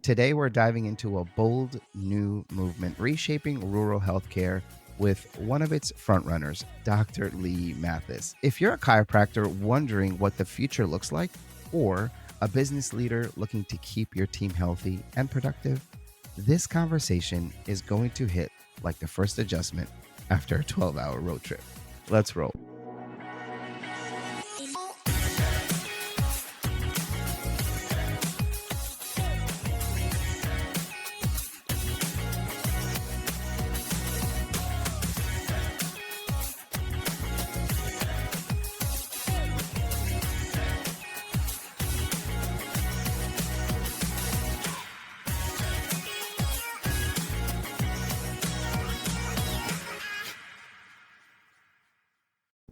Today, we're diving into a bold new movement reshaping rural healthcare with one of its frontrunners, Dr. Lee Matthis. If you're a chiropractor wondering what the future looks like, or a business leader looking to keep your team healthy and productive, this conversation is going to hit like the first adjustment after a 12-hour road trip. Let's roll.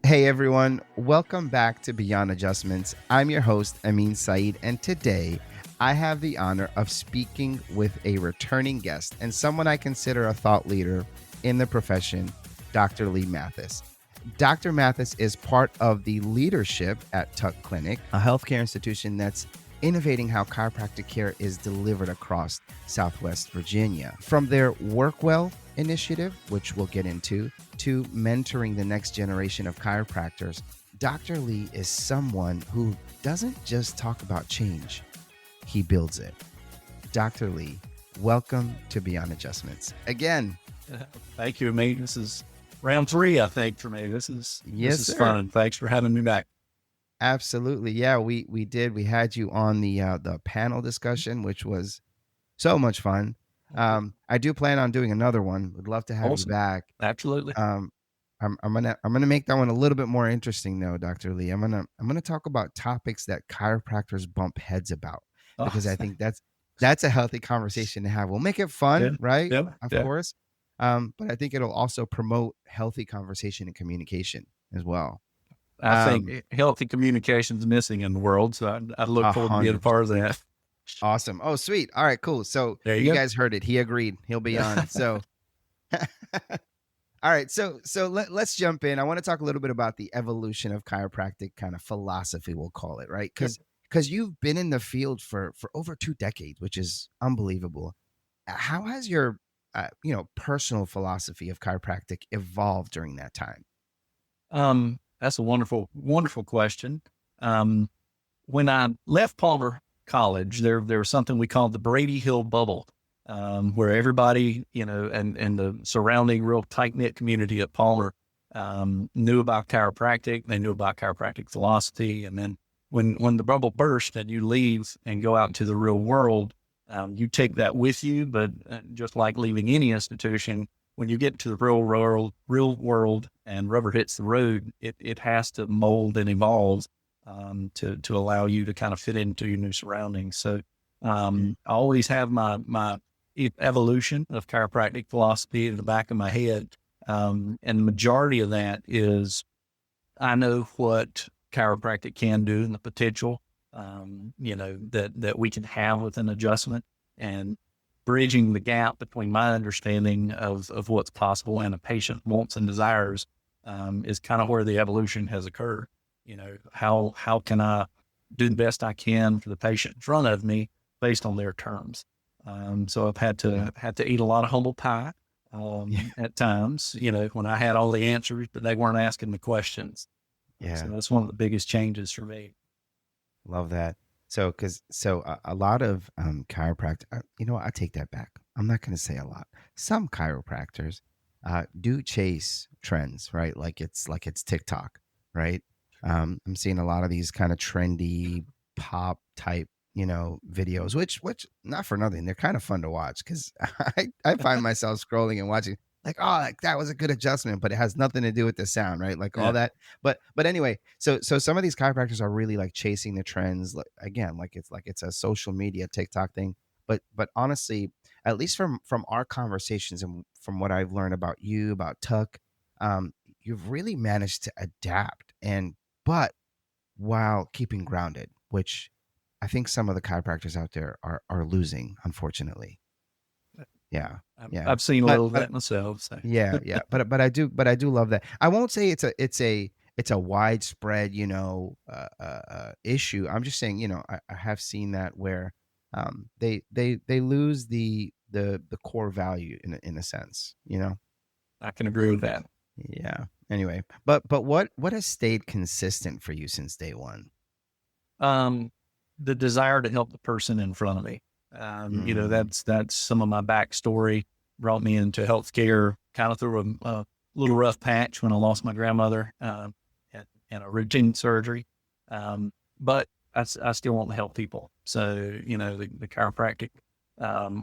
Hey everyone, welcome back to Beyond Adjustments. I'm your host, Amin Saeed, and today I have the honor of speaking with a returning guest and someone I consider a thought leader in the profession, Dr. Lee Matthis. Dr. Matthis is part of the leadership at Tuck Clinic, a healthcare institution that's innovating how chiropractic care is delivered across Southwest Virginia. From their WorkWell initiative, which we'll get into, to mentoring the next generation of chiropractors, Dr. Lee is someone who doesn't just talk about change, he builds it. Dr. Lee, welcome to Beyond Adjustments. Again. Thank you, mate. This is round 3, I think, for me. This is fun. Thanks for having me back. Absolutely. Yeah, we did. We had you on the panel discussion, which was so much fun. I do plan on doing another one. Would love to have you back. Absolutely. I'm gonna make that one a little bit more interesting though, Dr. Lee. I'm gonna talk about topics that chiropractors bump heads about, because I think that's a healthy conversation to have. We'll make it fun, right? Yeah, of course. But I think it'll also promote healthy conversation and communication as well. I think healthy communication is missing in the world, so I look forward to being a part of that. Awesome. Oh, sweet. All right, cool. So you guys heard it. He agreed. He'll be on. So, all right. So let's jump in. I want to talk a little bit about the evolution of chiropractic kind of philosophy, we'll call it, right? Because you've been in the field for over 2 decades, which is unbelievable. How has your personal philosophy of chiropractic evolved during that time? That's a wonderful, wonderful question. When I left Palmer College, there was something we called the Brady Hill bubble, where everybody, and the surrounding real tight-knit community at Palmer knew about chiropractic. They knew about chiropractic philosophy. And then when the bubble burst and you leave and go out into the real world, you take that with you. But just like leaving any institution, when you get to the real world and rubber hits the road, it has to mold and evolve to allow you to kind of fit into your new surroundings. So I always have my evolution of chiropractic philosophy in the back of my head. And the majority of that is I know what chiropractic can do and the potential, that we can have with an adjustment, and bridging the gap between my understanding of what's possible and a patient wants and desires is kind of where the evolution has occurred. How can I do the best I can for the patient in front of me based on their terms? So I've had to eat a lot of humble pie at times, when I had all the answers, but they weren't asking the questions. Yeah. So that's one of the biggest changes for me. Love that. So a lot of chiropractors, I take that back. I'm not going to say a lot. Some chiropractors do chase trends, right? Like it's TikTok, right? I'm seeing a lot of these kind of trendy pop type, videos, which not for nothing, they're kind of fun to watch, because I find myself scrolling and watching like that was a good adjustment, but it has nothing to do with the sound, right? All that. But anyway, so some of these chiropractors are really like chasing the trends, like it's a social media TikTok thing. But honestly, at least from our conversations and from what I've learned about you, about Tuck, you've really managed to adapt, but while keeping grounded, which I think some of the chiropractors out there are losing, unfortunately. Yeah. I've seen a little of that myself. So. Yeah. But I do love that. I won't say it's a widespread, issue. I'm just saying, I have seen that where they lose the core value in a sense, you know. I can agree with that. Yeah. Anyway, but what has stayed consistent for you since day one? Um, the desire to help the person in front of me. Mm, That's some of my backstory. Brought me into healthcare kind of through a little rough patch when I lost my grandmother and a routine surgery. But I still want to help people. So, the chiropractic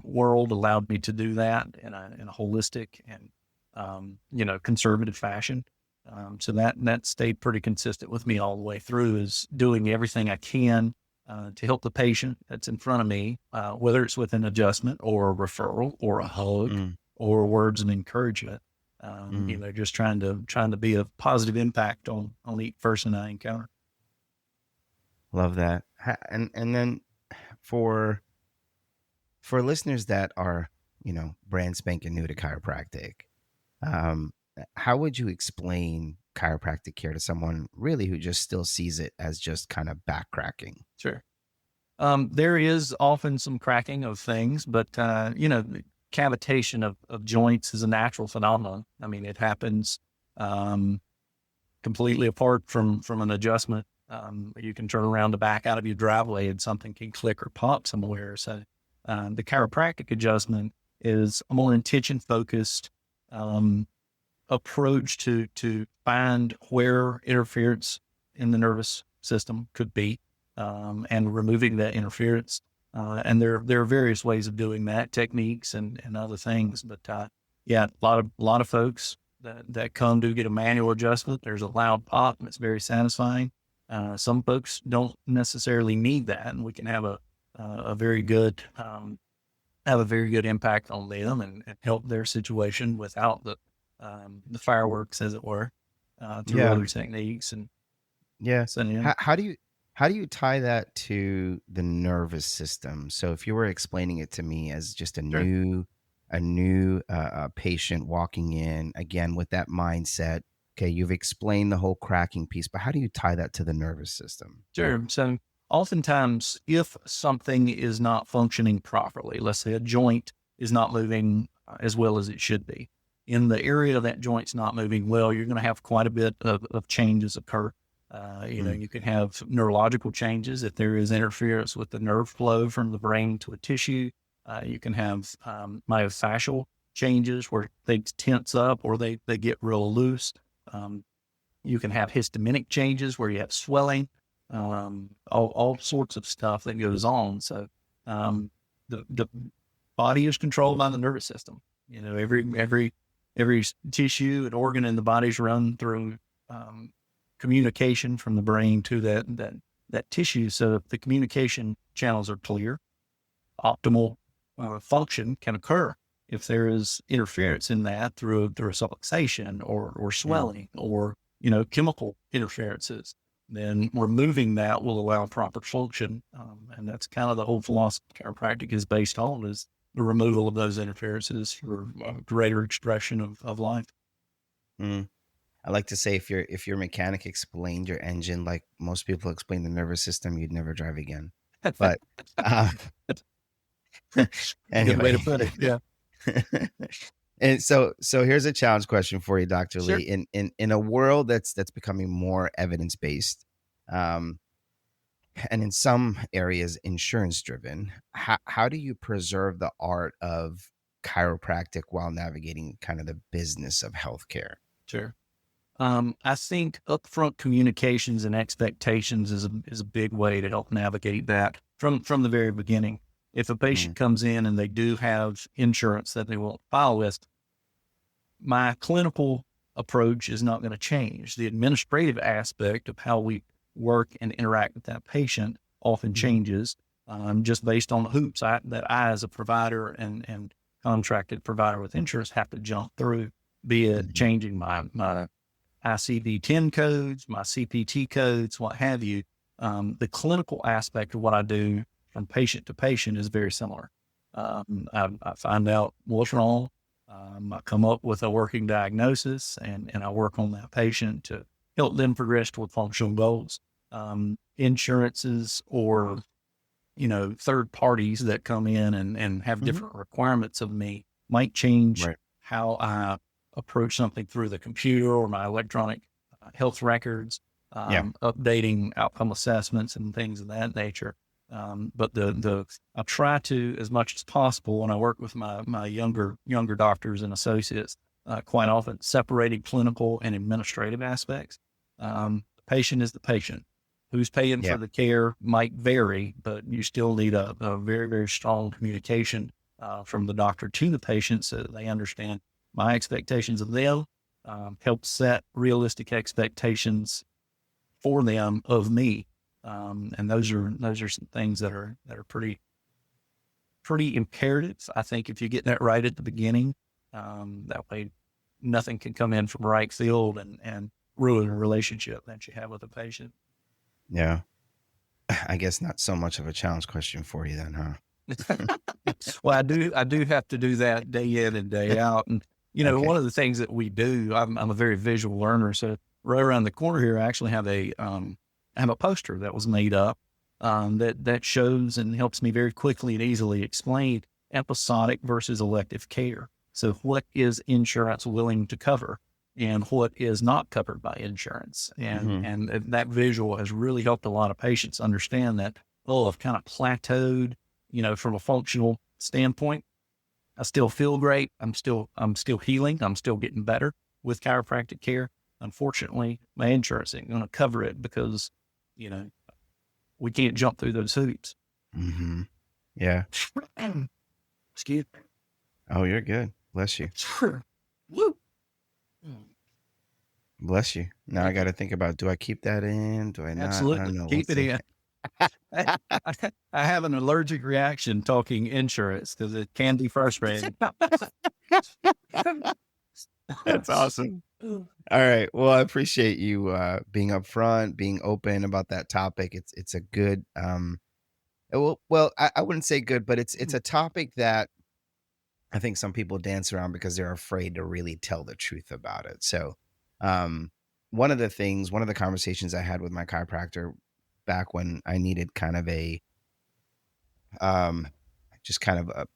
world allowed me to do that in a holistic and, conservative fashion. So that stayed pretty consistent with me all the way through, is doing everything I can to help the patient that's in front of me, whether it's with an adjustment or a referral or a hug mm, or words of encouragement. mm. Just trying to be a positive impact on each person I encounter. Love that. And then for listeners that are, brand spanking new to chiropractic, um, how would you explain chiropractic care to someone really who just still sees it as just kind of back cracking? Sure. There is often some cracking of things, but the cavitation of joints is a natural phenomenon. I mean, it happens um, completely apart from an adjustment. You can turn around the back out of your driveway and something can click or pop somewhere. So the chiropractic adjustment is a more intention focused um, approach to find where interference in the nervous system could be, and removing that interference. And there are various ways of doing that, techniques and other things. But yeah, a lot of folks that come to get a manual adjustment. There's a loud pop, and it's very satisfying. Some folks don't necessarily need that, and we can a very good have a very good impact on them and help their situation without the fireworks, as it were, through Yeah. other techniques and Yeah. sending in. How do you tie that to the nervous system? So if you were explaining it to me as just a Sure. new patient walking in again with that mindset, okay, you've explained the whole cracking piece, but how do you tie that to the nervous system? Sure. So oftentimes, if something is not functioning properly, let's say a joint is not moving as well as it should be, in the area that joint's not moving well, you're going to have quite a bit of changes occur. Mm, You can have neurological changes if there is interference with the nerve flow from the brain to a tissue. You can have myofascial changes where they tense up or they get real loose. Um, you can have histaminic changes where you have swelling, all sorts of stuff that goes on. So um, the body is controlled by the nervous system. Every tissue and organ in the body's run through um, communication from the brain to that tissue. So if the communication channels are clear, optimal function can occur. If there is interference in that through a subluxation or mm. swelling or chemical interferences, then removing that will allow proper function. And that's kind of the whole philosophy chiropractic is based on, is the removal of those interferences for greater expression of life. Mm. I like to say if your mechanic explained your engine like most people explain the nervous system, you'd never drive again. But uh, Good way to anyway, put it. Yeah. and so here's a challenge question for you, Dr. Lee. Sure. In a world that's becoming more evidence based, um, and in some areas insurance driven, how do you preserve the art of chiropractic while navigating kind of the business of healthcare? Sure. I think upfront communications and expectations is a big way to help navigate that from the very beginning. If a Mm, patient comes in and they do have insurance that they won't file with, my clinical approach is not going to change. The administrative aspect of how we work and interact with that patient often mhm, changes, just based on the hoops that I, as a provider and contracted provider with insurance, have to jump through, be it mhm, changing my ICD-10 codes, my CPT codes, what have you. The clinical aspect of what I do from patient to patient is very similar. I find out what's wrong. I come up with a working diagnosis and I work on that patient to help them progress toward functional goals. Insurances or third parties that come in and have Hmm. different requirements of me might change Right. how I approach something through the computer or my electronic health records, Yeah. updating outcome assessments and things of that nature. But I try to, as much as possible when I work with my younger doctors and associates, quite often separating clinical and administrative aspects. The patient is the patient. Who's paying Yeah. for the care might vary, but you still need a very, very strong communication from the doctor to the patient so that they understand my expectations of them, help set realistic expectations for them of me. And those are some things that are pretty imperative. I think if you get that right at the beginning, that way nothing can come in from right field and ruin a relationship that you have with a patient. Yeah. I guess not so much of a challenge question for you then, huh? Well, I do have to do that day in and day out. And, Okay. one of the things that we do, I'm a very visual learner. So right around the corner here, I actually have I have a poster that was made up, that shows and helps me very quickly and easily explain episodic versus elective care. So what is insurance willing to cover and what is not covered by insurance? And, Hmm. and that visual has really helped a lot of patients understand that, oh, I've kind of plateaued, from a functional standpoint. I still feel great. I'm still healing. I'm still getting better with chiropractic care. Unfortunately, my insurance ain't going to cover it because, you know, we can't jump through those hoops. Hmm. Yeah. Excuse Oh, you're good. Bless you. me. Woo. Bless you. Now I Thank got you. to think about, do I keep that in? Do I not? I don't Absolutely. know. We'll Keep it see. in. I, I have an allergic reaction talking insurance because it can be frustrating. That's awesome. All right. Well, I appreciate you being upfront, being open about that topic. It's a good I wouldn't say good, but it's a topic that I think some people dance around because they're afraid to really tell the truth about it. So, um, one of the conversations I had with my chiropractor back when I needed kind of a, um, just kind of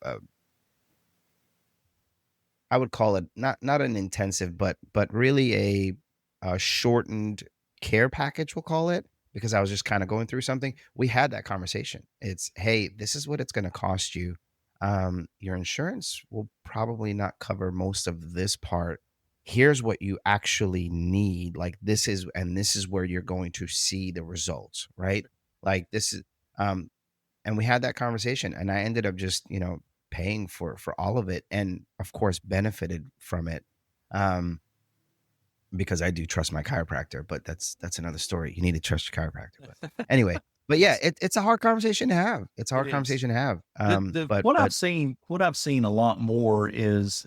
I would call it not an intensive, but really a shortened care package. We'll call it, because I was just kind of going through something. We had that conversation. It's, hey, this is what it's going to cost you. Your insurance will probably not cover most of this part. Here's what you actually need. Like this is where you're going to see the results, right? Like this is, um, and we had that conversation, and I ended up just paying for all of it, and of course benefited from it, um because I do trust my chiropractor. But that's another story. You need to trust your chiropractor. But anyway, but yeah, it's a hard conversation to have. It's a It hard is. conversation to have. The But what I've seen a lot more is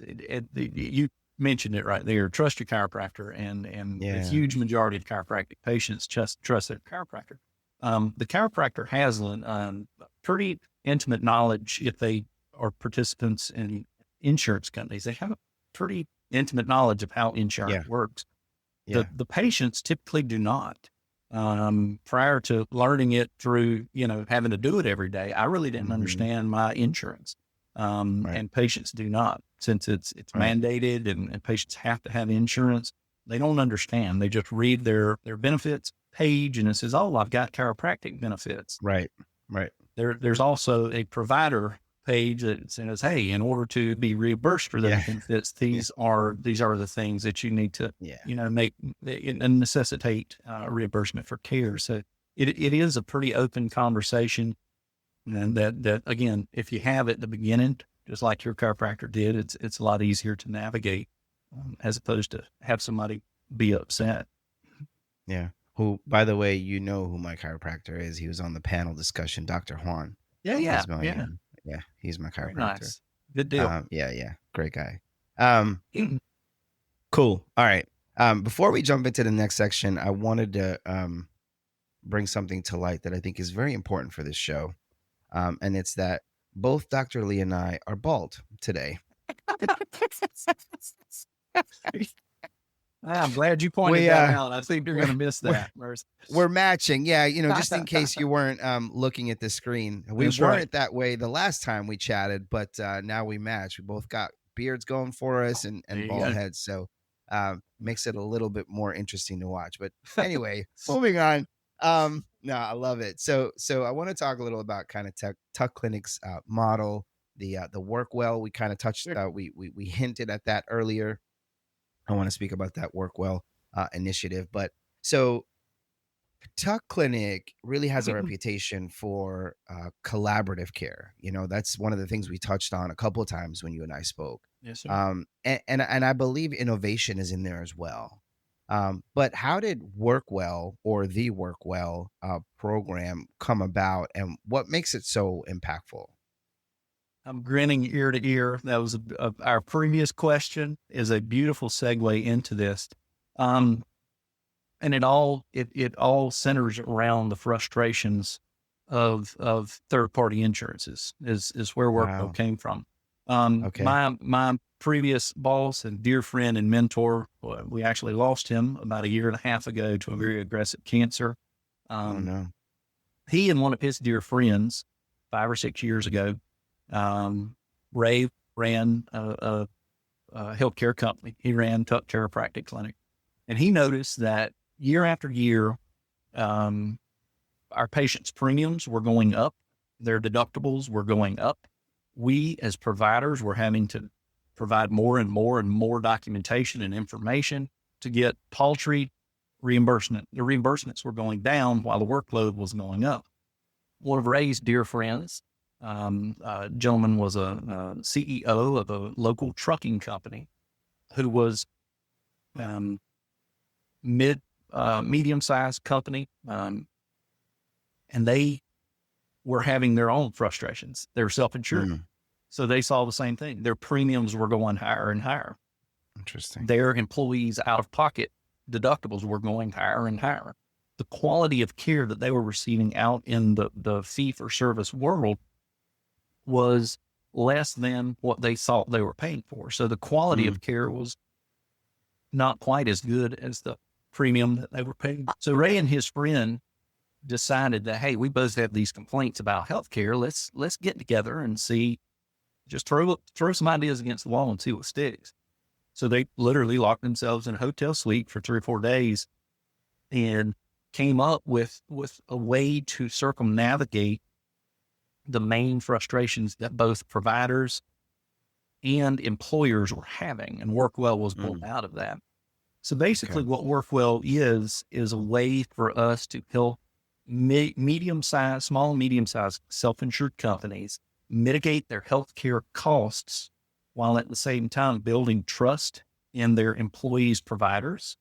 you mentioned it right there. Trust your chiropractor, and the yeah. huge majority of chiropractic patients just trust their chiropractor. The chiropractor has pretty intimate knowledge if they are participants in insurance companies. They have a pretty intimate knowledge of how Yeah. insurance works. The Yeah. the patients typically do not. Prior to learning it through, having to do it every day, I really didn't Hmm. understand my insurance. Right. And patients do not, since it's Right. mandated and patients have to have insurance. They don't understand. They just read their benefits page and it says, "Oh, I've got chiropractic benefits." Right. Right. There's also a provider page that says, "Hey, in order to be reimbursed for those Yeah. benefits, Yeah. these are the things that you need to, Yeah. make and necessitate reimbursement for care." So it is a pretty open conversation, and that again, if you have at the beginning, just like your chiropractor did, it's a lot easier to navigate, as opposed to have somebody be upset. Yeah. Who, by the way, who my chiropractor is. He was on the panel discussion, Dr. Juan. Yeah, yeah, He's my yeah. yeah, he's my Very chiropractor. nice. Good deal. Yeah, yeah, great guy. Cool. All right. Before we jump into the next section, I wanted to bring something to light that I think is very important for this show, and it's that both Dr. Lee and I are bald today. I'm glad you pointed We that out. I think you're we're going to miss we're that. we're matching. Yeah, just in case you weren't looking at the screen. We That's right. weren't that way the last time we chatted, but now we match. We both got beards going for us There and you bald go. heads, so makes it a little bit more interesting to watch. But anyway, moving on. No, I love it. So I want to talk a little about kind of Tuck Clinic's model, the WorkWell. We kind of touched Sure. we hinted at that earlier. I want to speak about that WorkWell initiative. But so Tuck Clinic really has a reputation for collaborative care. That's one of the things we touched on a couple of times when you and I spoke. Yes, sir. And I believe innovation is in there as well. But how did WorkWell or the WorkWell program come about, and what makes it so impactful? I'm grinning ear to ear. That was our previous question is a beautiful segue into this. Um, and it all centers around the frustrations of third party insurances is where WorkWell Wow. came from. Okay. My previous boss and dear friend and mentor, we actually lost him about a year and a half ago to a very aggressive cancer. Oh Um, no. he and one of his dear friends 5 or 6 years ago, Ray ran a healthcare company. He ran Tuck Chiropractic Clinic, and he noticed that year after year, um, our patients' premiums were going up, their deductibles were going up. We, as providers, were having to provide more and more and more documentation and information to get paltry reimbursement. The reimbursements were going down while the workload was going up. One of Ray's dear friends, gentleman was a CEO of a local trucking company who was um, medium sized company, and they were having their own frustrations. They were self insured, Mm, so they saw the same thing. Their premiums were going higher and higher. interesting. Their employees' out of pocket deductibles were going higher and higher. The quality of care that they were receiving out in the fee for service world was less than what they thought they were paying for. So the quality Mm, of care was not quite as good as the premium that they were paying. So Ray and his friend decided that, hey, we both have these complaints about healthcare. Let's get together and see, just throw some ideas against the wall and see what sticks. So they literally locked themselves in a hotel suite for 3 or 4 days and came up with a way to circumnavigate the main frustrations that both providers and employers were having, and WorkWell was born mm, out of that. So okay. basically, what WorkWell is a way for us to help medium-sized, small and medium-sized self-insured companies mitigate their healthcare costs while at the same time building trust in their employees' providers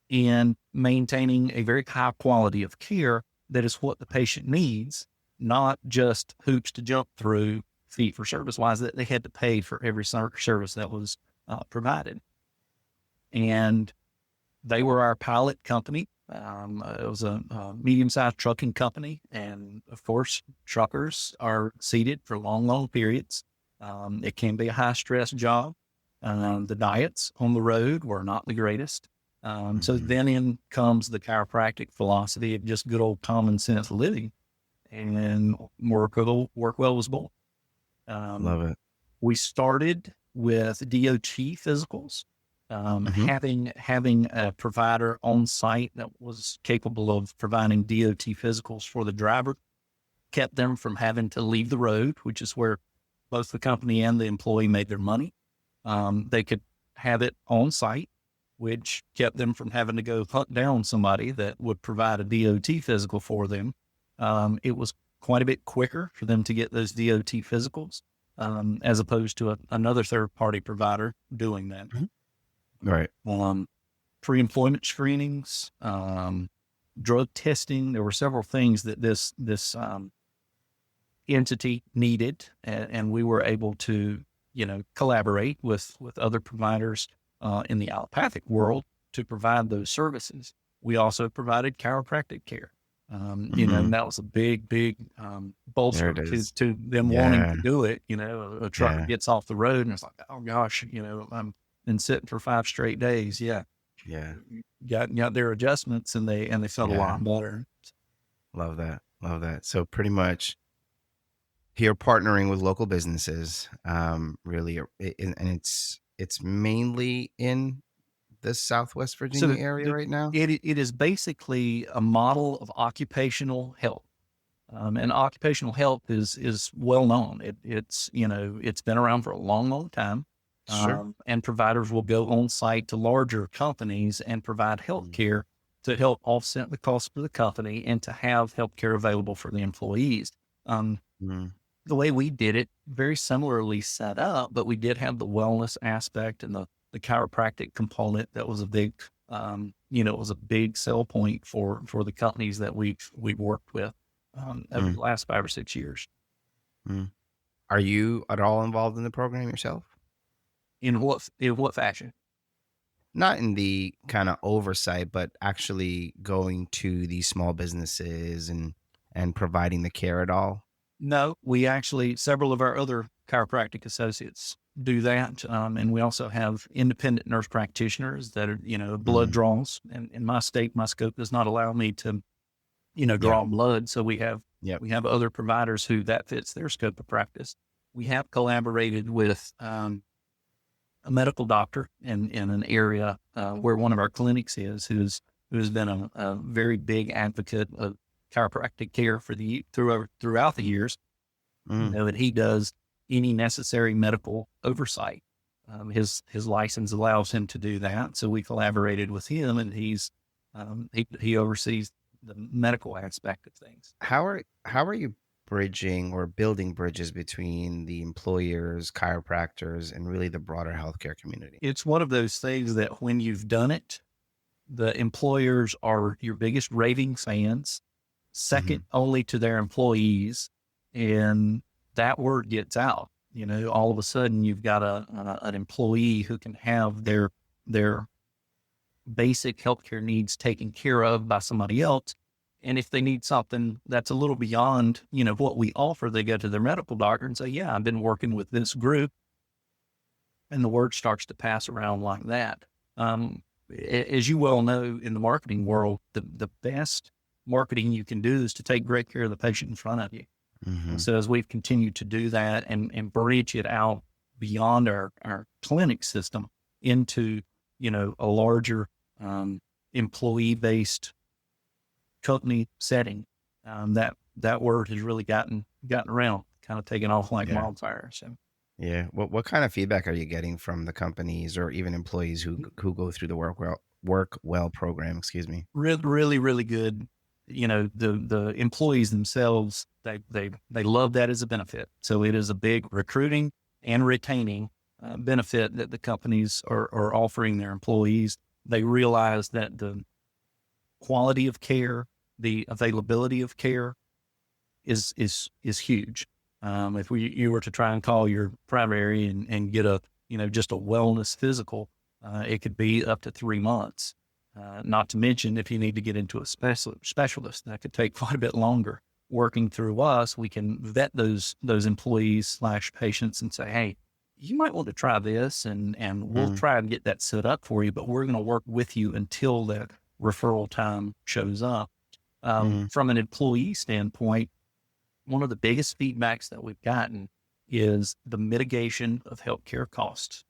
and maintaining a very high quality of care that is what the patient needs, not just hoops to jump through fee for service wise that they had to pay for every service that was provided. And they were our pilot company. It was a medium-sized trucking company. And of course, truckers are seated for long, long periods. It can be a high stress job. The diets on the road were not the greatest. So Hmm. then in comes the chiropractic philosophy of just good old common sense living, and WorkWell was born. Um, Love it. we started with DOT physicals, Hmm. having a provider on site that was capable of providing DOT physicals for the driver, kept them from having to leave the road, which is where both the company and the employee made their money. They could have it on site, which kept them from having to go hunt down somebody that would provide a DOT physical for them. It was quite a bit quicker for them to get those DOT physicals, as opposed to another third party provider doing that. Right. Um, Pre-employment screenings, drug testing. There were several things that this entity needed, and we were able to, collaborate with other providers in the allopathic world to provide those services. We also provided chiropractic care. Hmm. And that was a big There bolster it to, is. to them wanting Yeah. to do it. A trucker Yeah. gets off the road and it's like, oh gosh, I'm been sitting for 5 straight days. Yeah. Yeah. got their adjustments, and they felt a Yeah. lot better. Love that. Love that. So pretty much you're partnering with local businesses, really, and it's mainly in the Southwest So Virginia area the right now? it is basically a model of occupational health. And occupational health is well known. It's it's been around for a long, long time. Sure. And providers will go on site to larger companies and provide health Mm, care to help offset the cost for the company and to have health care available for the employees. Um, mm, the way we did it, very similarly set up, but we did have the wellness aspect and the chiropractic component that was a big, it was a big sell point for the companies that we've worked with over mm, the last 5 or 6 years. mm. Are you at all involved in the program yourself? In what fashion? Not in the kind of oversight, but actually going to these small businesses and providing the care at all? No, we actually, several of our other chiropractic associates do that. And we also have independent nurse practitioners that are, blood Mm, draws. And in my state, my scope does not allow me to, yeah. draw blood. So Yep. we have other providers who that fits their scope of practice. We have collaborated with a medical doctor in an area where one of our clinics is, who's been a very big advocate of chiropractic care throughout the years, Mm, and he does any necessary medical oversight. His license allows him to do that, so we collaborated with him, and he oversees the medical aspect of things. how are you bridging or building bridges between the employers, chiropractors, and really the broader healthcare community? It's one of those things that when you've done it, the employers are your biggest raving fans, second Mhm. only to their employees, and that word gets out. All of a sudden you've got an employee who can have their basic healthcare needs taken care of by somebody else. And if they need something that's a little beyond, what we offer, they go to their medical doctor and say, yeah, I've been working with this group, and the word starts to pass around like that. As you well know, in the marketing world, the best marketing you can do is to take great care of the patient in front of you. And Mhm. so as we've continued to do that and bridge it out beyond our clinic system into, a larger employee based company setting, that word has really gotten around, kind of taken off like Yeah. wildfire. So Yeah. What kind of feedback are you getting from the companies or even employees who go through the work well program, excuse me? really, really, really good. The employees themselves, they love that as a benefit. So it is a big recruiting and retaining benefit that the companies are offering their employees. They realize that the quality of care, the availability of care is huge. If you were to try and call your primary and get just a wellness physical, it could be up to 3 months. Not to mention, if you need to get into a specialist, that could take quite a bit longer. Working through us, we can vet those employees slash patients and say, hey, you might want to try this, and we'll Mm, try and get that set up for you. But we're going to work with you until that referral time shows up. mm, From an employee standpoint, one of the biggest feedbacks that we've gotten is the mitigation of healthcare costs.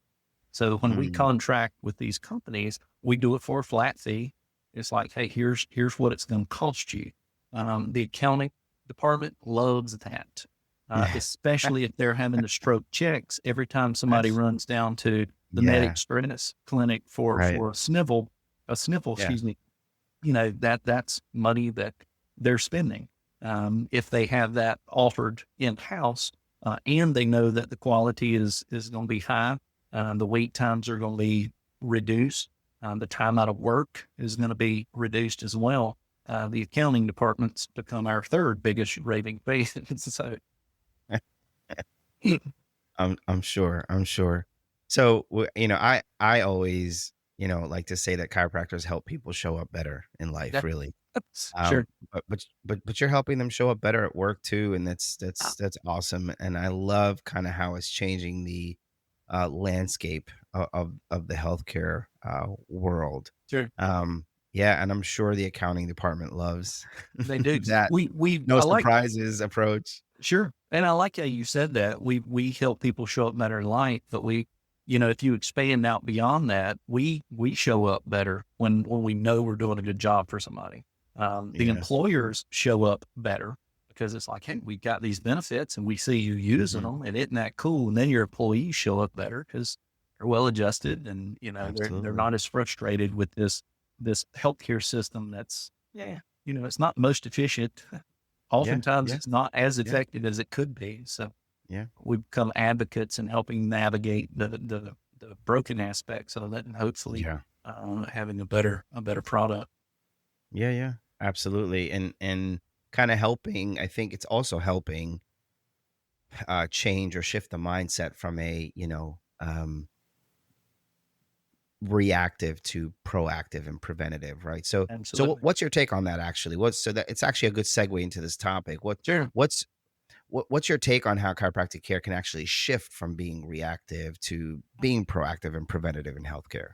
So when we mm. contract with these companies, we do it for a flat fee. It's like, hey, here's what it's going to cost you. The accounting department loves that, especially if they're having to stroke checks every time somebody That's runs down to the Med yeah, Express clinic right. for a sniffle, Yeah. excuse me. That's money that they're spending. If they have that offered in house, and they know that the quality is going to be high, the wait times are going to be reduced, the time out of work is going to be reduced as well. The accounting department's become our third biggest raving face. So, I'm sure. I'm sure. So, I always, like to say that chiropractors help people show up better in life, that, really. that's Um, sure. but you're helping them show up better at work too, and that's Uh, that's that's awesome. And I love kind of how it's changing the landscape of the healthcare world. Sure. Yeah, and I'm sure the accounting department loves They do. that no I like, surprises approach. sure. And I like how you said that. We help people show up better in life, but if you expand out beyond that, we show up better when we know we're doing a good job for somebody. The Yeah. employers show up better because it's like, hey, we got these benefits and we see you using Hmm. them, and isn't that cool? And then your employees show up better because they're well adjusted, and they're Absolutely. not as frustrated with this healthcare system that's, yeah, it's not most efficient. Yeah. Oftentimes Yeah. it's not as Yeah. effective as it could be. So Yeah. we become advocates in helping navigate the broken aspects of it, and hopefully Yeah. having a better product. Yeah. Yeah. Absolutely. And kind of helping. I think it's also helping change or shift the mindset from a reactive to proactive and preventative, right? So Absolutely. what's your take on that actually? What's so that it's actually a good segue into this topic. Sure. What's what's your take on how chiropractic care can actually shift from being reactive to being proactive and preventative in healthcare?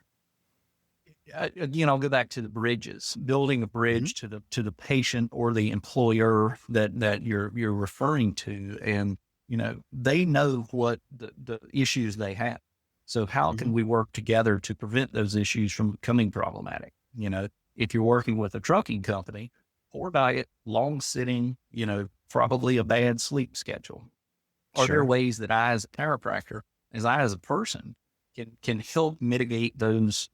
Again, I'll go back to the bridges, building a Hmm. bridge to the patient or the employer that you're referring to. And, they know what the issues they have. So how Hmm. can we work together to prevent those issues from becoming problematic? If you're working with a trucking company, poor diet, long sitting, probably a bad sleep schedule. Are there Sure. ways that I, as a chiropractor, as I, as a person, can help mitigate those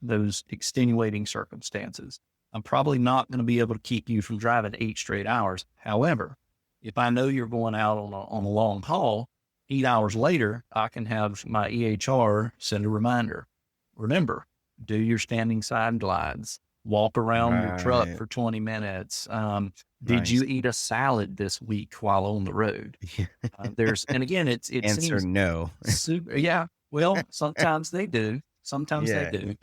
extenuating circumstances? I'm probably not going to be able to keep you from driving 8 straight hours. However, if I know you're going out on a long haul, 8 hours later, I can have my EHR send a reminder. Remember, do your standing side glides, walk around your truck Right. for 20 minutes. Did Nice. you eat a salad this week while on the road? And again, it Answer seems no. super. Yeah. Well, sometimes they do. Sometimes they Yeah. do.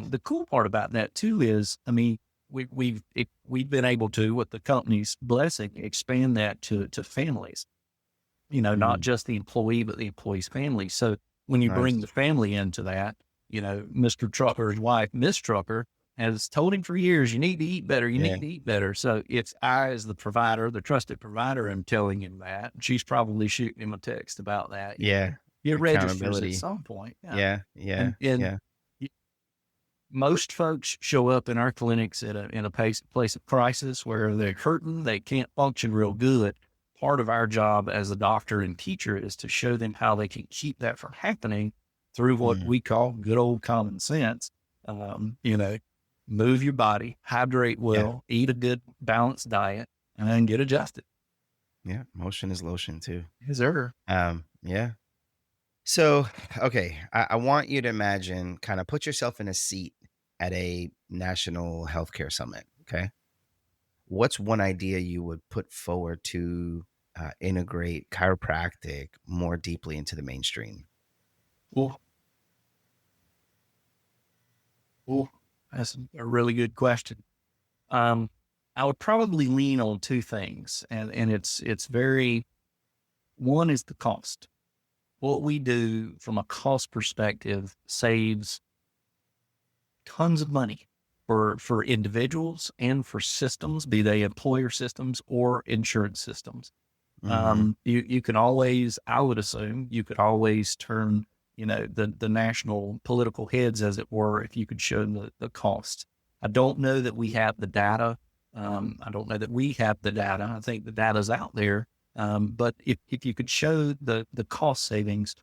The cool part about that too is, I mean, we've been able to, with the company's blessing, expand that to families. Not Mm, just the employee, but the employee's family. So when you bring nice. the family into that, Mr. Trucker's wife, Miss Trucker, has told him for years, you need to eat better. You Yeah. need to eat better. So if I, as the provider, the trusted provider, am telling him that, she's probably shooting him a text about that. Yeah. It registers at Accountability. some point. Yeah. Yeah. Yeah. And Yeah. y- most folks show up in our clinics in a place of crisis where they're hurting, they can't function real good. Part of our job as a doctor and teacher is to show them how they can keep that from happening through what Mm, we call good old common sense. Um, you know, Move your body, hydrate yeah. well, eat a good balanced diet, and then get adjusted. Yeah. Motion is lotion too. Yes, sir. Yeah. So, okay, I want you to imagine, kind of put yourself in a seat at a national healthcare summit. Okay. What's one idea you would put forward to integrate chiropractic more deeply into the mainstream? Well, that's a really good question. Um, I would probably lean on two things, and it's very. One is the cost. What we do from a cost perspective saves tons of money for individuals and for systems, be they employer systems or insurance systems. Mm-hmm. You can always, I would assume, you could always turn, the national political heads, as it were, if you could show them the cost. I don't know that we have the data. I don't know that we have the data. I think the data's out there. But if you could show the cost savings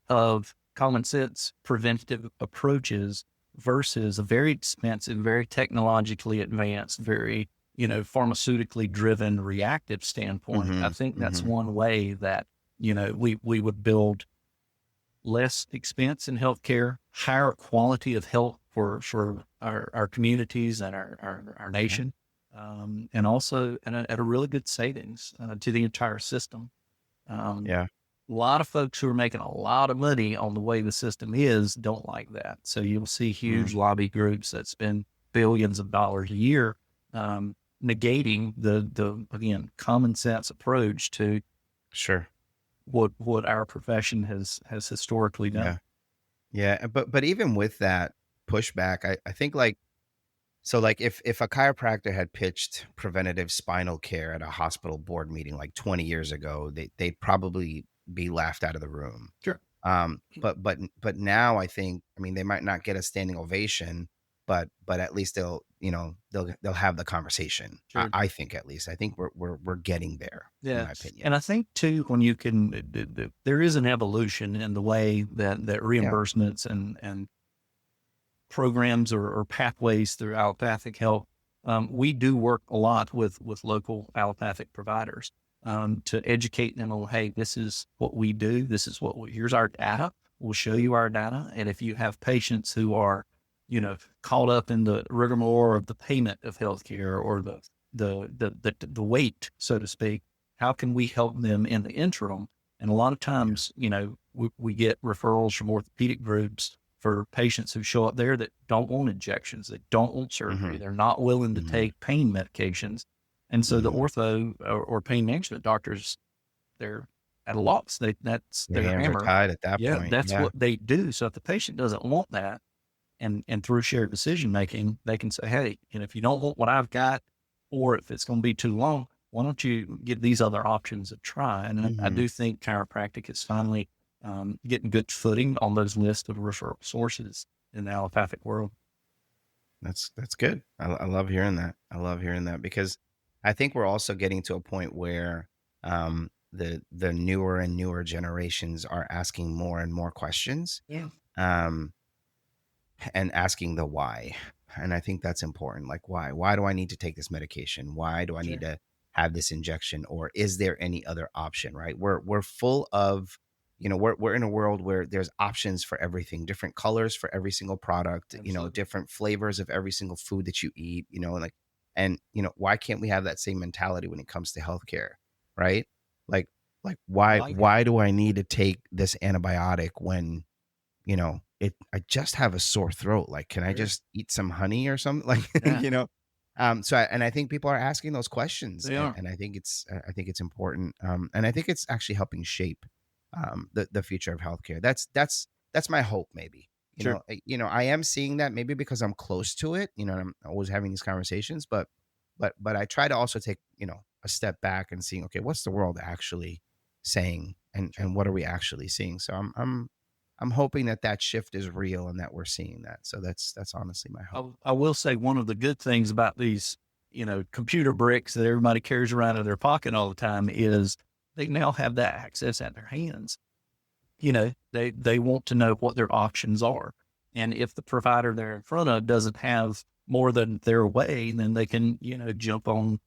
of common sense preventative approaches versus a very expensive, very technologically advanced, very, pharmaceutically driven reactive standpoint, I Mm-hmm. think that's Mm-hmm. one way that, we would build less expense in healthcare, higher quality of health for our communities and our Yeah. nation. And also at a really good savings to the entire system. Um, Yeah. a lot of folks who are making a lot of money on the way the system is don't like that. So you'll see Mm, huge lobby groups that spend billions of dollars a year, negating the again common sense approach to sure. what our profession has historically Yeah. done. Yeah, but even with that pushback, I think like so like if a chiropractor had pitched preventative spinal care at a hospital board meeting like 20 years ago, they'd probably be laughed out of the room. Sure. But now I think, I mean, they might not get a standing ovation, but at least they'll have the conversation. Sure. I think at least I think we're getting there, in Yeah. my opinion. And I think too, when you can, there is an evolution in the way that Yeah. reimbursements and programs or pathways through allopathic health. We do work a lot with local allopathic providers to educate them on, hey, this is what we do. This is here's our data. We'll show you our data. And if you have patients who are, caught up in the rigmarole of the payment of healthcare or the wait, so to speak, how can we help them in the interim? And a lot of Yeah. times, we get referrals from orthopedic groups for patients who show up there that don't want injections, that don't want surgery, Hmm. they're not willing to Hmm. take pain medications. And so the Hmm. ortho or pain management doctors, they're at a loss. That's Their their hands are hammer. tied at that Yeah, point. that's Yeah. what they do. So if the patient doesn't want that, and through shared decision making, they can say, hey, if you don't want what I've got, or if it's going to be too long, why don't you give these other options a try? And I Hmm. do think chiropractic is finally getting good footing on those lists of referral sources in the allopathic world. That's good. I love hearing that. I love hearing that because I think we're also getting to a point where the newer and newer generations are asking more and more questions. Yeah. Um, and asking the why. And I think that's important. Like, why? Why do I need to take this medication? Why do I need Sure. to have this injection? Or is there any other option? Right? We're full of, we're in a world where there's options for everything, different colors for every single product, Absolutely. different flavors of every single food that you eat, like, and why can't we have that same mentality when it comes to healthcare? Right? Like, like I why like it. why do I need to take this antibiotic when I just have a sore throat. Like, can I Sure. just eat some honey or something? Like, Yeah, and I think people are asking those questions, they are. and I think it's important. And I think it's actually helping shape, the future of healthcare. That's my hope, maybe. Sure. I am seeing that maybe because I'm close to it, and I'm always having these conversations, but I try to also take, a step back and seeing, okay, what's the world actually saying, Sure. and what are we actually seeing? So I'm hoping that that shift is real and that we're seeing that. So that's honestly my hope. I will say one of the good things about these, computer bricks that everybody carries around in their pocket all the time is they now have that access at their hands. They want to know what their options are. And if the provider they're in front of doesn't have more than their way, then they can, jump on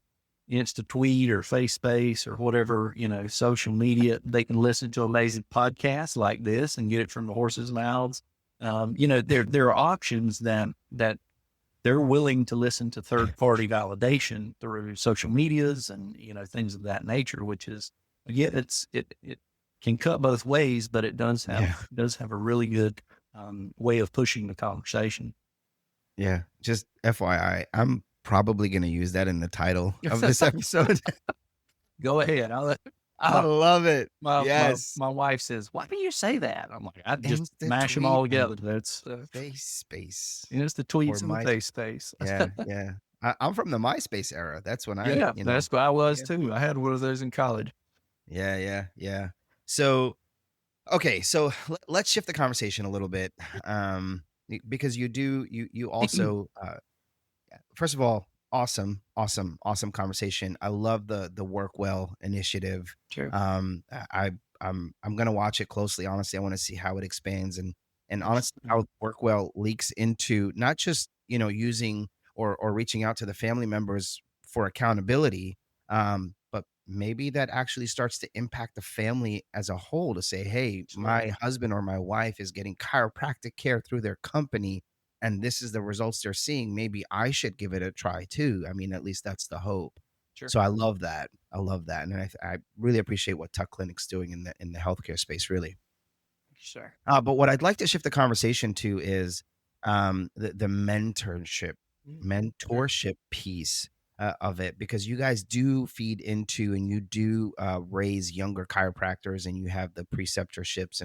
Insta tweet or face space or whatever, social media. They can listen to amazing podcasts like this and get it from the horse's mouths. There are options that they're willing to listen to third party validation through social medias and, things of that nature, which is, again, it can cut both ways, but it Yeah. does have a really good way of pushing the conversation. Yeah. Just FYI, I'm probably going to use that in the title of this episode. Go ahead. I My love it. my my Yes. my wife says, "Why do you say that?" I'm like, "I just Insta mash them tweet all and together." That's face space it's the or tweets and the my, face space. yeah, yeah. I'm from the MySpace era. That's when I, Yeah, that's what I was yeah, too. I had one of those in college. yeah, yeah, yeah. So, okay, so let's shift the conversation a little bit, because you also, first of all, awesome, awesome, awesome conversation. I love the WorkWell initiative. Sure. I'm gonna watch it closely. Honestly, I want to see how it expands and honestly Absolutely. how WorkWell leaks into not just using or reaching out to the family members for accountability, but maybe that actually starts to impact the family as a whole to say, hey, Absolutely. my husband or my wife is getting chiropractic care through their company and this is the results they're seeing, maybe I should give it a try too. I mean, at least that's the hope. Sure. So I love that. I love that, and I really appreciate what Tuck Clinic's doing in the healthcare space, really. Sure. But what I'd like to shift the conversation to is the Mm. Sure. mentorship piece of it, because you guys do feed into and you do raise younger chiropractors, and you have the preceptorships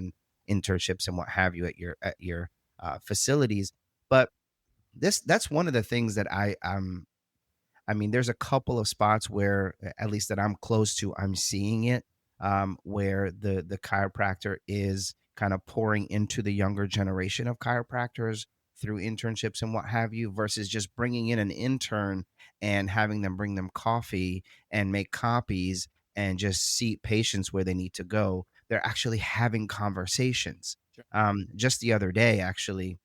internships and what have you at your facilities. But that's one of the things that I mean, there's a couple of spots where, at least that I'm close to, I'm seeing it, where the chiropractor is kind of pouring into the younger generation of chiropractors through internships and what have you, versus just bringing in an intern and having them bring them coffee and make copies and just seat patients where they need to go. They're actually having conversations. Sure. Just the other day, actually,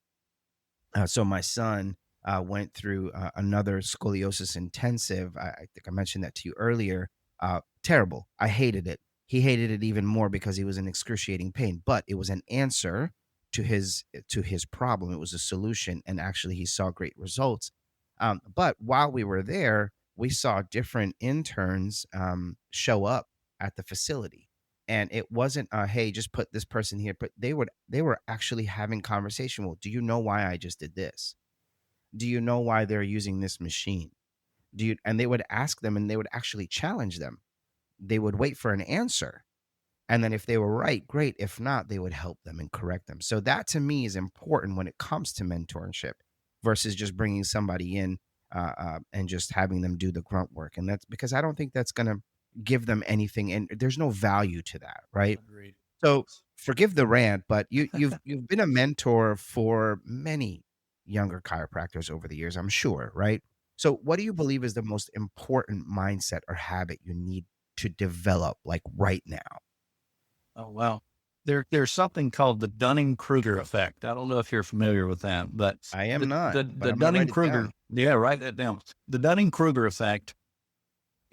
so my son went through another scoliosis intensive. I think I mentioned that to you earlier. Terrible. I hated it. He hated it even more because he was in excruciating pain. But it was an answer to his problem. It was a solution, and actually, he saw great results. But while we were there, we saw different interns show up at the facility, and it wasn't hey, just put this person here, but they were actually having conversation. Well, do you know why I just did this? Do you know why they're using this machine? Do you? And they would ask them, and they would actually challenge them. They would wait for an answer, and then if they were right, great. If not, they would help them and correct them. So that to me is important when it comes to mentorship versus just bringing somebody in and just having them do the grunt work. And that's because I don't think that's going to give them anything. And there's no value to that, right? Agreed. So forgive the rant, but you've been a mentor for many younger chiropractors over the years, I'm sure, right? So what do you believe is the most important mindset or habit you need to develop like right now? Oh, wow. There's something called the Dunning-Kruger effect. I don't know if you're familiar with that, but I am not, but the I'm going to write it Dunning-Kruger, down. yeah, write that down. The Dunning-Kruger effect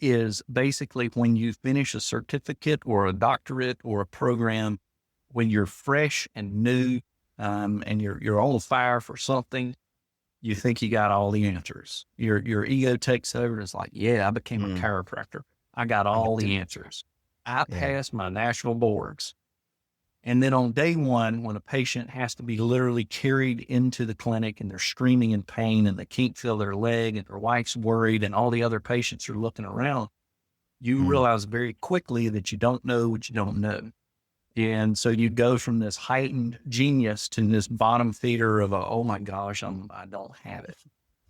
is basically when you finish a certificate or a doctorate or a program, when you're fresh and new, and you're on fire for something, you think you got all the answers. Your ego takes over and it's like, yeah, I became a Mm, chiropractor. I got I all got to, the answers. I yeah. passed my national boards. And then on day one, when a patient has to be literally carried into the clinic and they're screaming in pain and they can't feel their leg and their wife's worried and all the other patients are looking around, you Mm, realize very quickly that you don't know what you don't know. And so you go from this heightened genius to this bottom feeder of, oh my gosh, I don't have it.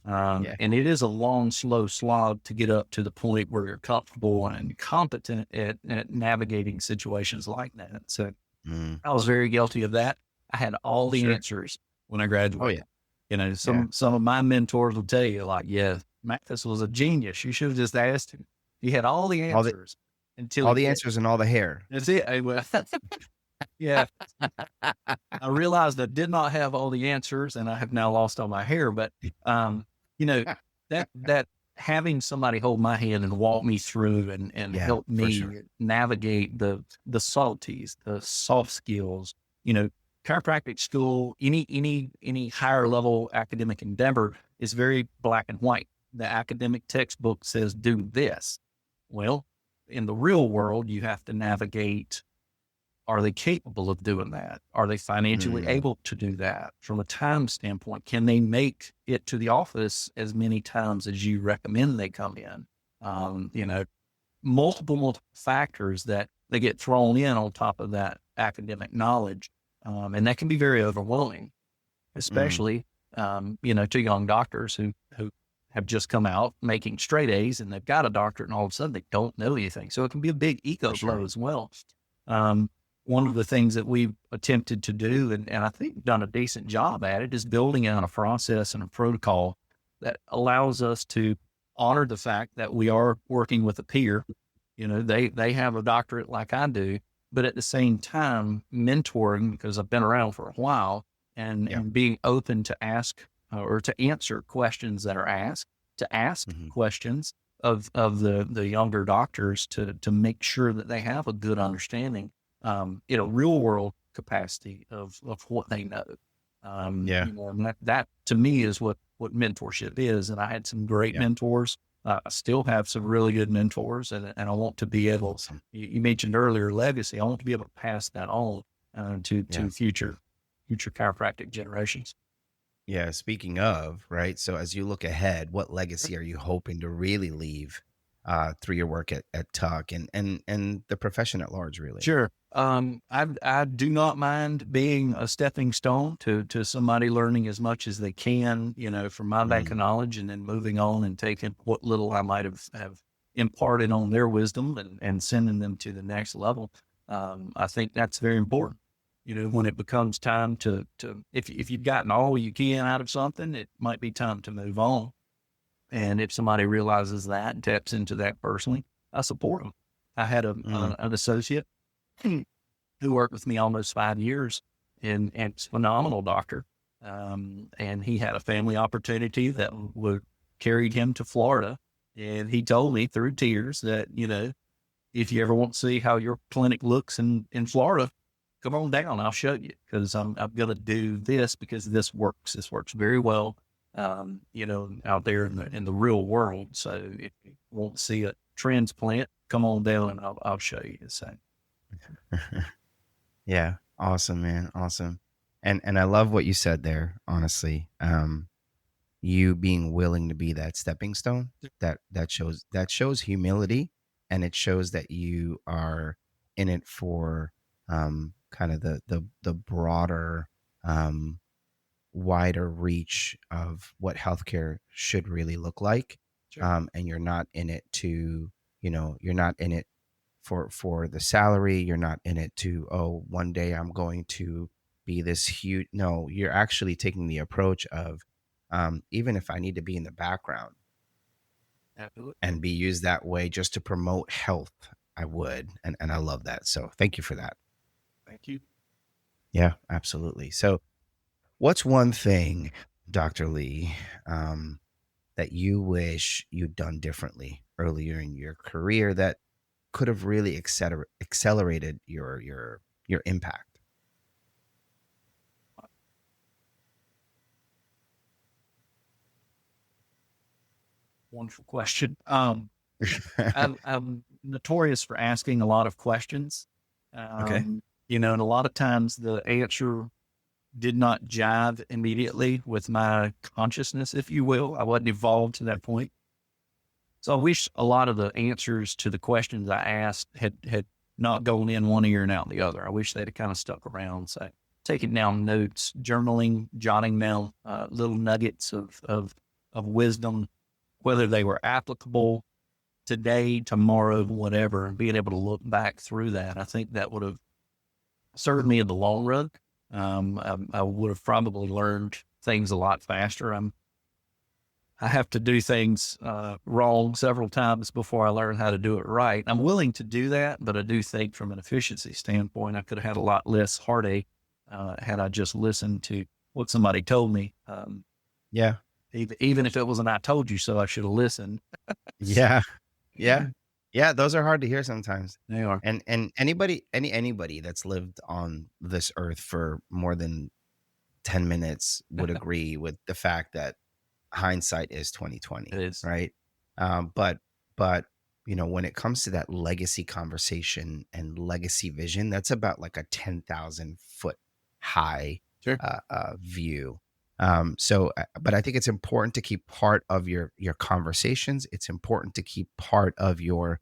yeah. And it is a long, slow slog to get up to the point where you're comfortable and competent at navigating situations like that. So Mm, I was very guilty of that. I had all the sure. answers when I Oh yeah. graduated. You know, Yeah. some of my mentors will tell you, like, yeah, Matthis was a genius. You should have just asked him. He had all the All the answers until all he the did. answers and all the hair. That's it. Yeah. I realized I did not have all the answers and I have now lost all my hair. But, you know, that having somebody hold my hand and walk me through and Yeah, help for me sure. navigate the subtleties, the soft skills, you know, chiropractic school, any higher level academic endeavor is very black and white. The academic textbook says do this. Well, in the real world, you have to navigate, are they capable of doing that? Are they financially Mm, able to do that? From a time standpoint, can they make it to the office as many times as you recommend they come in? You know, multiple factors that they get thrown in on top of that academic knowledge. And that can be very overwhelming, mm, especially, you know, to young doctors who have just come out making straight A's and they've got a doctorate and all of a sudden they don't know anything. So it can be a big for ego blow sure. as well. Um, One of the things that we've attempted to do, and I think done a decent job at it, is building out a process and a protocol that allows us to honor the fact that we are working with a peer. You know, they have a doctorate like I do, but at the same time, mentoring, because I've been around for a while, Yeah. and being open to ask or to answer questions that are asked, to ask Mhm. questions of the younger doctors to make sure that they have a good understanding, in a real world capacity of what they know. Yeah. You know, and that to me is what mentorship is. And I had some great Yeah. mentors. I still have some really good mentors, and I want to be able. Awesome. You mentioned earlier legacy. I want to be able to pass that on Yeah. to future chiropractic generations. Yeah. Speaking of, right? So as you look ahead, what legacy are you hoping to really leave? through your work at Tuck and the profession at large, really. Sure. I do not mind being a stepping stone to somebody learning as much as they can, from my bank Mm, of knowledge, and then moving on and taking what little I might have imparted on their wisdom and sending them to the next level. I think that's very important. When it becomes time if you've gotten all you can out of something, it might be time to move on. And if somebody realizes that and taps into that personally, I support them. I had mm, an associate who worked with me almost 5 years, and it's a phenomenal doctor. And he had a family opportunity that would carried him to Florida. And he told me through tears that, if you ever want to see how your clinic looks in Florida, come on down. I'll show you, because I'm going to do this because this works. This works very well, out there in the real world. So if you want to see a transplant, come on down and I'll show you. So yeah, awesome, man, awesome. And I love what you said there. Honestly, you being willing to be that stepping stone, that shows humility, and it shows that you are in it for kind of the broader, um, wider reach of what healthcare should really look like. sure. And you're not in it to, you're not in it for the salary. You're not in it to, oh, one day I'm going to be this huge. No, you're actually taking the approach of, even if I need to be in the background Absolutely. and be used that way just to promote health, I would. And I love that. So thank you for that. Thank you. Yeah, absolutely. So what's one thing, Dr. Lee, that you wish you'd done differently earlier in your career that could have really accelerated your impact? Wonderful question. I'm notorious for asking a lot of questions. Okay. And a lot of times the answer did not jive immediately with my consciousness, if you will. I wasn't evolved to that point. So I wish a lot of the answers to the questions I asked had not gone in one ear and out the other. I wish they'd have kind of stuck around. So taking down notes, journaling, jotting down little nuggets of wisdom, whether they were applicable today, tomorrow, whatever, and being able to look back through that. I think that would have served me in the long run. I would have probably learned things a lot faster. I have to do things wrong several times before I learn how to do it right. I'm willing to do that, but I do think from an efficiency standpoint, I could have had a lot less heartache had I just listened to what somebody told me. Yeah. Even if it was an "I told you so," I should have listened. Yeah. Yeah. Yeah. Those are hard to hear sometimes. They are. And anybody that's lived on this earth for more than 10 minutes would agree with the fact that hindsight is 2020, It is. right? But when it comes to that legacy conversation and legacy vision, that's about like a 10,000 foot high Sure. view. But I think it's important to keep part of your conversations. It's important to keep part of your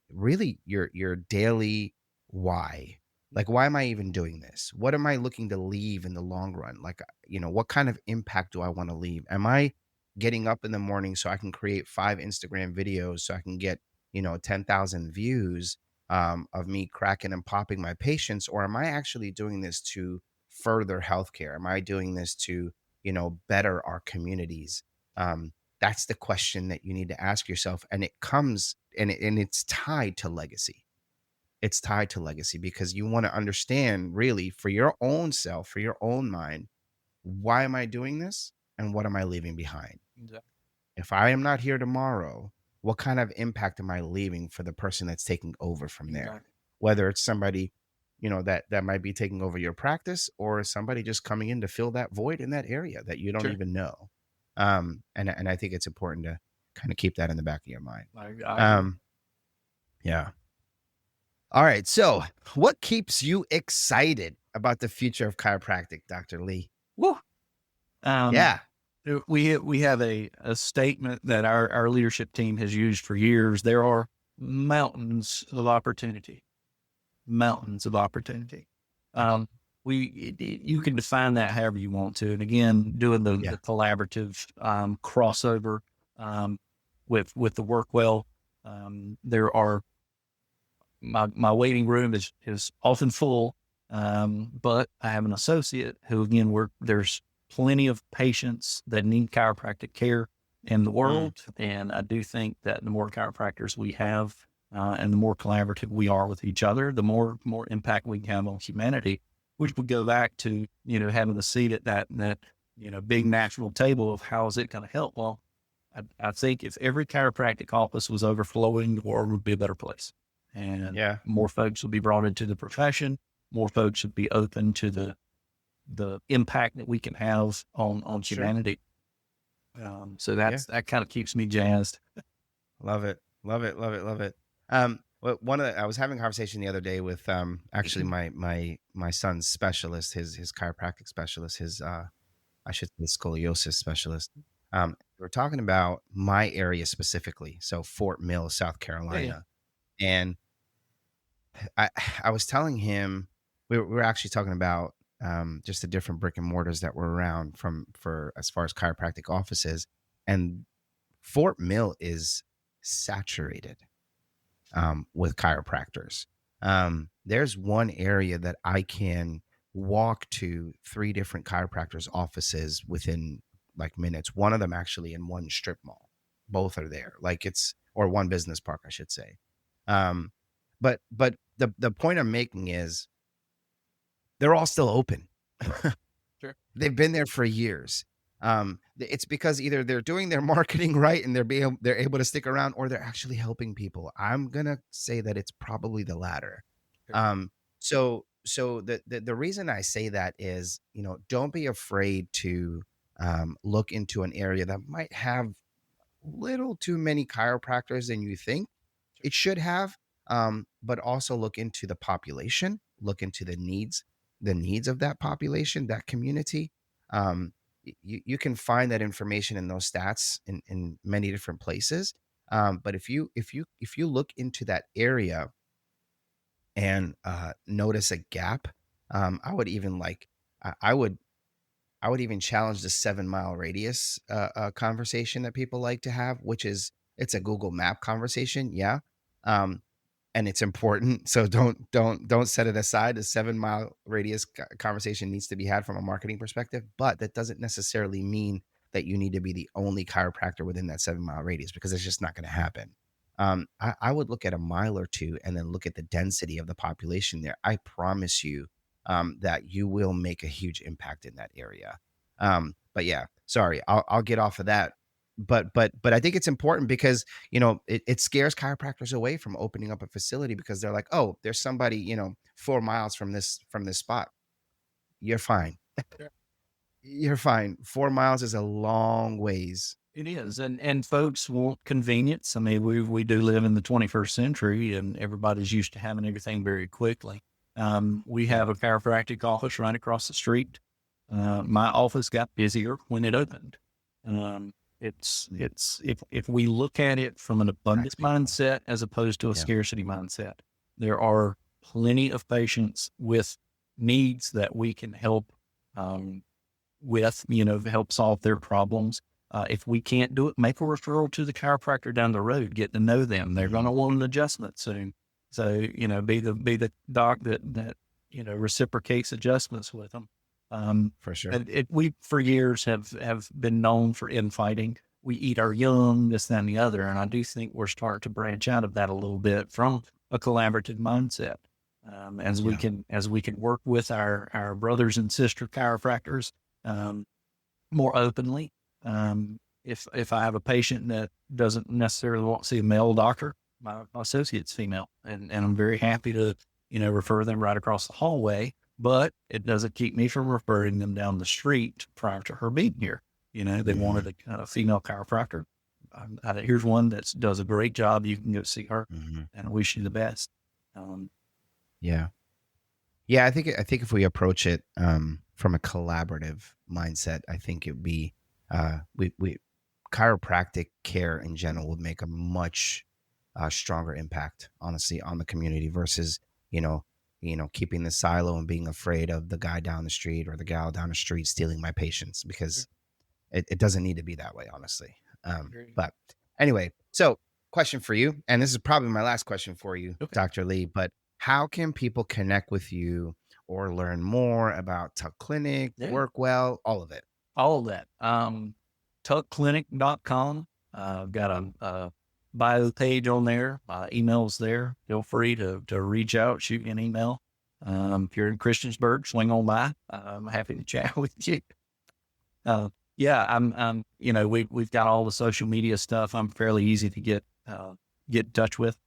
really your daily why. Like, why am I even doing this? What am I looking to leave in the long run? Like, what kind of impact do I want to leave? Am I getting up in the morning so I can create 5 Instagram videos so I can get, 10,000 views of me cracking and popping my patients? Or am I actually doing this to further healthcare? Am I doing this to, better our communities? That's the question that you need to ask yourself. And it comes and it's tied to legacy. It's tied to legacy because you want to understand really for your own self, for your own mind, why am I doing this and what am I leaving behind? Exactly. If I am not here tomorrow, what kind of impact am I leaving for the person that's taking over from there? Exactly. Whether it's somebody, that might be taking over your practice or somebody just coming in to fill that void in that area that you don't Sure. even know. And I think it's important to kind of keep that in the back of your mind. I agree. Um, yeah. All right. So, what keeps you excited about the future of chiropractic, Dr. Lee? Woo. Um, Yeah. We have a statement that our leadership team has used for years. There are mountains of opportunity, mountains of opportunity. Um, you can define that however you want to. And again, doing Yeah. the collaborative crossover with the WorkWell, there are my waiting room is often full, but I have an associate who, again, there's plenty of patients that need chiropractic care in the Mm, world, and I do think that the more chiropractors we have, and the more collaborative we are with each other, the more impact we can have on humanity. Which would go back to having the seat at that big national table of how is it going to help. Well, I think if every chiropractic office was overflowing, the world would be a better place, and yeah. more folks would be brought into the profession. More folks would be open to the impact that we can have on Sure. humanity. So Yeah. that kind of keeps me jazzed. Love it. Love it. Love it. Love it. Well, I was having a conversation the other day with actually my son's specialist, his chiropractic specialist, his I should say scoliosis specialist. We're talking about my area specifically, so Fort Mill, South Yeah, yeah. Carolina, and I I was telling him we were actually talking about just the different brick and mortars that were around for as far as chiropractic offices, and Fort Mill is saturated with chiropractors. There's one area that I can walk to three different chiropractors' offices within like minutes. One of them actually in one strip mall. Both are there. Like or one business park, I should say. Um, but the point I'm making is they're all still open. Sure. They've been there for years. It's because either they're doing their marketing right and they're able to stick around, or they're actually helping people. I'm gonna say that it's probably the latter. Sure. So the reason I say that is, don't be afraid to look into an area that might have little too many chiropractors than you think it should have. But also look into the population, look into the needs of that population, that community. Um, you can find that information in those stats in many different places. But if you look into that area and notice a gap, I would even like I would even challenge the 7 mile radius conversation that people like to have, which is it's a Google Map conversation, yeah, um, and it's important. So don't set it aside. A 7 mile radius conversation needs to be had from a marketing perspective, but that doesn't necessarily mean that you need to be the only chiropractor within that 7 mile radius because it's just not going to happen. I would look at a mile or two and then look at the density of the population there. I promise you that you will make a huge impact in that area. But yeah, sorry, I'll get off of that. But I think it's important because it scares chiropractors away from opening up a facility because they're like, oh, there's somebody 4 miles from this spot. You're fine. Sure. You're fine. 4 miles is a long ways. It is, and folks want convenience. I mean, we do live in the 21st century, and everybody's used to having everything very quickly. We Yeah. have a chiropractic office right across the street. My office got busier when it opened. Um, it's if we look at it from an Attracts abundance people. mindset as opposed to a Yeah. scarcity mindset, there are plenty of patients with needs that we can help um, with, help solve their problems. If we can't do it, make a referral to the chiropractor down the road, get to know them. They're going Mhm. to want an adjustment soon. So, be the doc that reciprocates adjustments with them. For sure. And we for years have been known for infighting. We eat our young, this, that, and the other. And I do think we're starting to branch out of that a little bit from a collaborative mindset. Yeah. As we can work with our brothers and sister chiropractors, um, more openly. If I have a patient that doesn't necessarily want to see a male doctor, my associate's female, and I'm very happy to, refer them right across the hallway, but it doesn't keep me from referring them down the street prior to her being here. They Mhm. wanted a female chiropractor. Here's one that does a great job. You can go see her, Mhm. and I wish you the best. Um, Yeah. Yeah, I think if we approach it from a collaborative mindset, I think it'd be. we chiropractic care in general would make a much stronger impact, honestly, on the community versus you know keeping the silo and being afraid of the guy down the street or the gal down the street stealing my patients, because it doesn't need to be that way, honestly. Agree. But anyway, so question for you, and this is probably my last question for you, Okay. Dr. Lee, but how can people connect with you or learn more about Tuck Clinic, Yeah. WorkWell, all of it? All of that. Tuckclinic.com. I've got a bio page on there. My email's there. Feel free to reach out, shoot me an email. If you're in Christiansburg, swing on by. I'm happy to chat with you. Yeah, we've got all the social media stuff. I'm fairly easy to get in touch with.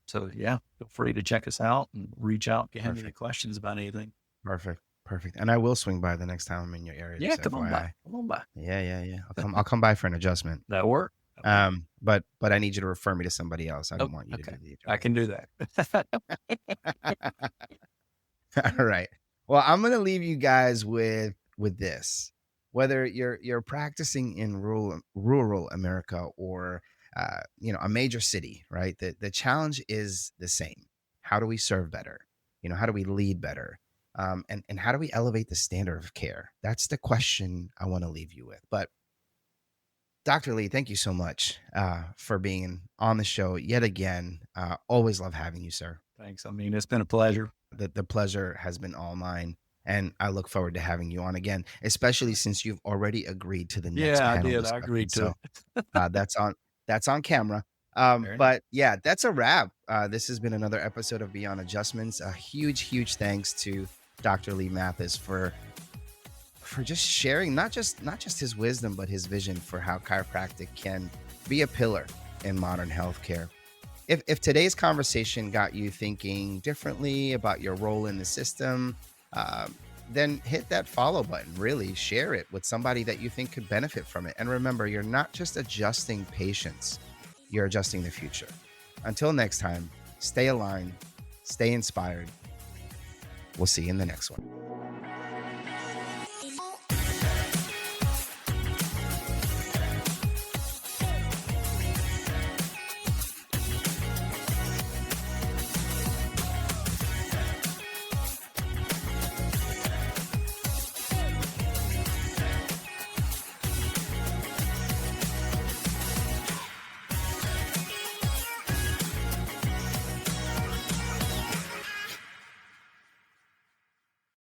So yeah, feel free to check us out and reach out if you have any Perfect. questions about anything. Perfect. Perfect. And I will swing by the next time I'm in your area. Yeah, Just come on by. FYI. Come on by. Yeah. I'll come by for an adjustment. That work? But I need you to refer me to somebody else. I Oh, don't want you to okay. do the I can do that. All right. Well, I'm gonna leave you guys with this. Whether you're practicing in rural America or a major city, right? The challenge is the same. How do we serve better? How do we lead better? And how do we elevate the standard of care? That's the question I want to leave you with. But Dr. Lee, thank you so much for being on the show yet again. Always love having you, sir. Thanks. I mean, it's been a pleasure. The pleasure has been all mine. And I look forward to having you on again, especially since you've already agreed to the next Yeah, I panel did. I discussion. agreed to So it. that's on camera. Very nice. But yeah, that's a wrap. This has been another episode of Beyond Adjustments. A huge thanks to Dr. Lee Matthis for just sharing not just his wisdom, but his vision for how chiropractic can be a pillar in modern healthcare. If today's conversation got you thinking differently about your role in the system, then hit that follow button. Really share it with somebody that you think could benefit from it. And remember, you're not just adjusting patients, you're adjusting the future. Until next time, stay aligned, stay inspired. We'll see you in the next one.